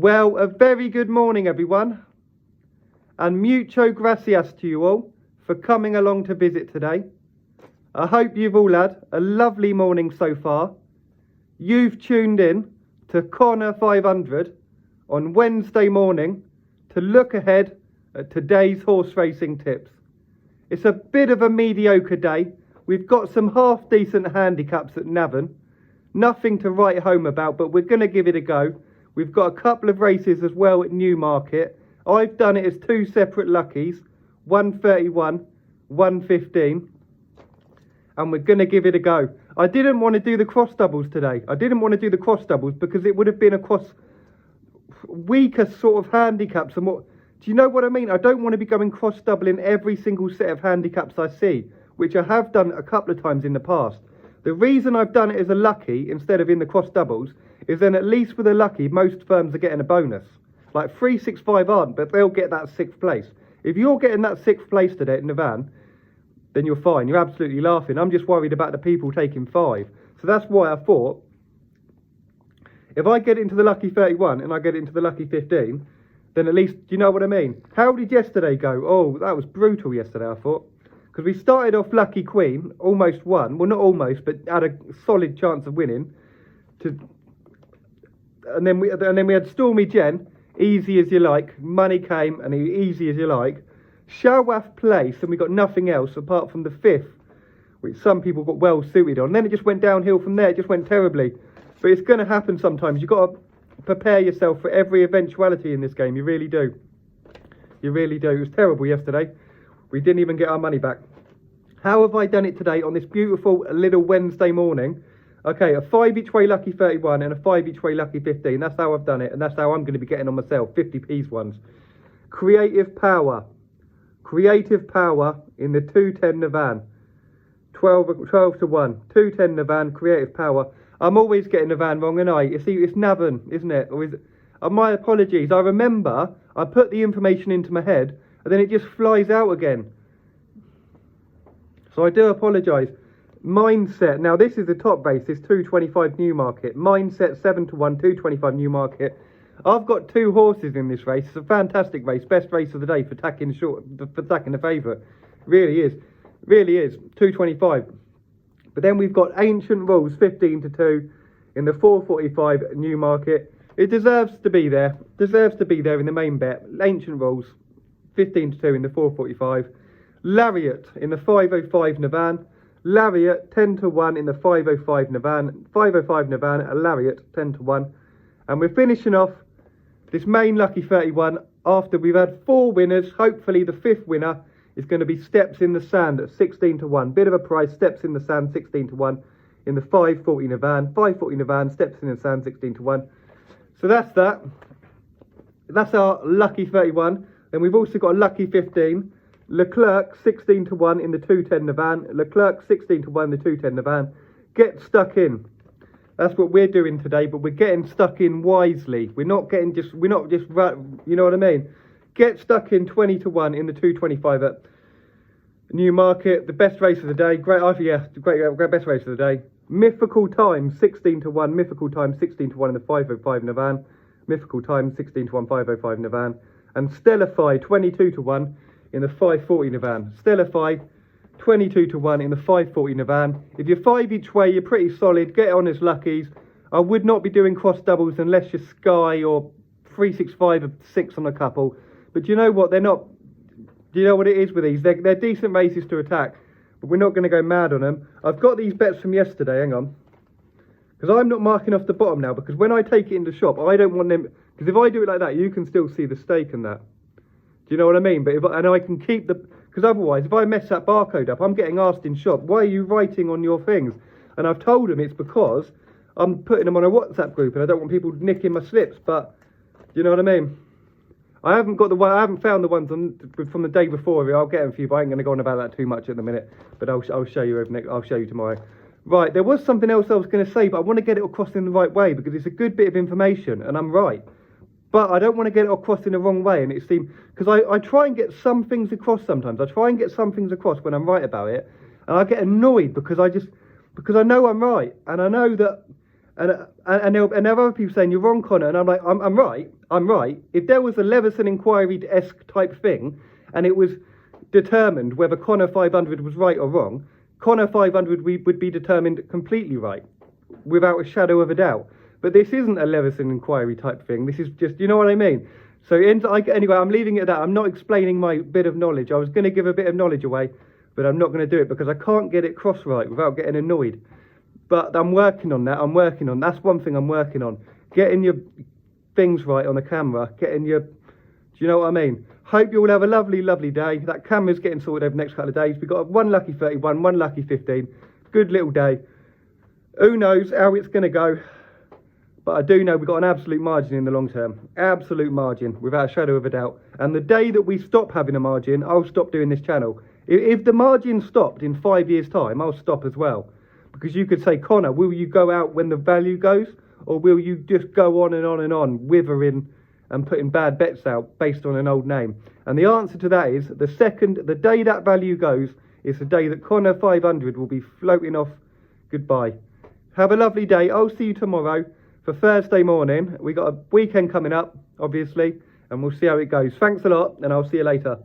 Well, a very good morning, everyone, and mucho gracias to you all for coming along to visit today. I hope you've all had a lovely morning so far. You've tuned in to Corner 500 on Wednesday morning to look ahead at today's horse racing tips. It's a bit of a mediocre day. We've got some half decent handicaps at Navan. Nothing to write home about, but we're going to give it a go. We've got a couple of races as well at Newmarket. I've done it as two separate luckies, 131, 115. And we're going to give it a go. I didn't want to do the cross doubles today. I didn't want to do the cross doubles because it would have been across weaker sort of handicaps. And what, do you know what I mean? I don't want to be going cross doubling every single set of handicaps I see, which I have done a couple of times in the past. The reason I've done it as a lucky instead of in the cross doubles is then at least with a lucky, most firms are getting a bonus. Like 365 aren't, but they'll get that 6th place. If you're getting that 6th place today at Navan, then you're fine. You're absolutely laughing. I'm just worried about the people taking 5. So that's why I thought, if I get into the lucky 31 and I get into the lucky 15, then at least, do you know what I mean? How did yesterday go? Oh, that was brutal yesterday, I thought. Because we started off lucky queen, almost won. Well, not almost, but had a solid chance of winning. And then we had Stormy Jen, easy as you like. Money came, and easy as you like. Shawaf place, and we got nothing else apart from the 5th, which some people got well suited on. Then it just went downhill from there. It just went terribly. But it's going to happen sometimes. You've got to prepare yourself for every eventuality in this game. You really do. You really do. It was terrible yesterday. We didn't even get our money back. How have I done it today on this beautiful little Wednesday morning? Okay, a 5 each way lucky 31 and a 5 each way lucky 15. That's how I've done it, and that's how I'm going to be getting on myself, 50p's ones. Creative power. Creative power in the 210 Navan. 12 to 1. 210 Navan, creative power. I'm always getting Navan wrong, and you see, it's Navan, isn't it? Or is it? My apologies. I remember I put the information into my head, and then it just flies out again. So I do apologise. Mindset. Now this is the top race. It's 225 Newmarket. Mindset 7 to 1. 225 Newmarket. I've got 2 horses in this race. It's a fantastic race. Best race of the day for tacking the favourite. Really is. Really is. 225. But then we've got Ancient Rules 15 to 2 in the 445 Newmarket. It deserves to be there. Deserves to be there in the main bet. Ancient Rules 15 to 2 in the 445. Lariat in the 505 Navan. Lariat 10 to 1 in the 505 Navan. 505 Navan at Lariat 10 to 1. And we're finishing off this main lucky 31 after we've had 4 winners. Hopefully the 5th winner is going to be Steps in the Sand at 16 to 1. Bit of a price. Steps in the Sand 16 to 1 in the 540 Navan. 540 Navan, Steps in the Sand 16 to 1. So that's that. That's our lucky 31. Then we've also got a lucky 15. Leclerc 16 to 1 in the 210 Navan. Leclerc 16 to 1 in the 210 Navan. Get stuck in. That's what we're doing today, but we're getting stuck in wisely. We're not just, you know what I mean? Get stuck in 20 to 1 in the 225 at Newmarket. The best race of the day. Great best race of the day. Mythical time 16 to 1. Mythical time 16 to 1 in the 505 Navan. Mythical time 16 to 1 505 Navan. And Stellify 22 to 1 in the 540 Navan. Stellify 22 to 1 in the 540 Navan. If you're 5 each way, you're pretty solid. Get on as luckies. I would not be doing cross doubles unless you're Sky or 365 or 6 on a couple. But do you know what? They're not. Do you know what it is with these? They're decent races to attack, but we're not going to go mad on them. I've got these bets from yesterday. Hang on. Because I'm not marking off the bottom now, because when I take it in the shop, I don't want them. Because if I do it like that, you can still see the stake in that. Do you know what I mean? But and I can keep the, because otherwise, if I mess that barcode up, I'm getting asked in shop, why are you writing on your things? And I've told them it's because I'm putting them on a WhatsApp group, and I don't want people nicking my slips. But do you know what I mean? I haven't found the ones from the day before. I'll get them for you, but I ain't going to go on about that too much at the minute. But I'll show you I'll show you tomorrow. Right, there was something else I was going to say, but I want to get it across in the right way because it's a good bit of information, and I'm right. But I don't want to get it across in the wrong way, and it seems, because I try and get some things across sometimes. I try and get some things across when I'm right about it, and I get annoyed because I know I'm right, and I know that And there are other people saying, you're wrong, Connor. And I'm like, I'm right. If there was a Leveson inquiry-esque type thing, and it was determined whether Connor 500 was right or wrong, Connor 500 would be determined completely right, without a shadow of a doubt. But this isn't a Leveson inquiry type thing. This is just, you know what I mean? So anyway, I'm leaving it at that. I'm not explaining my bit of knowledge. I was going to give a bit of knowledge away, but I'm not going to do it because I can't get it cross right without getting annoyed. But I'm working on that. That's one thing I'm working on. Getting your things right on the camera. Do you know what I mean? Hope you all have a lovely, lovely day. That camera's getting sorted over the next couple of days. We've got one Lucky 31, one Lucky 15. Good little day. Who knows how it's going to go. But I do know we've got an absolute margin in the long term. Absolute margin, without a shadow of a doubt. And the day that we stop having a margin, I'll stop doing this channel. If the margin stopped in 5 years' time, I'll stop as well. Because you could say, Connor, will you go out when the value goes? Or will you just go on and on and on, withering and putting bad bets out based on an old name? And the answer to that is, the day that value goes, is the day that Connor 500 will be floating off goodbye. Have a lovely day. I'll see you tomorrow for Thursday morning. We got a weekend coming up, obviously, and we'll see how it goes. Thanks a lot, and I'll see you later.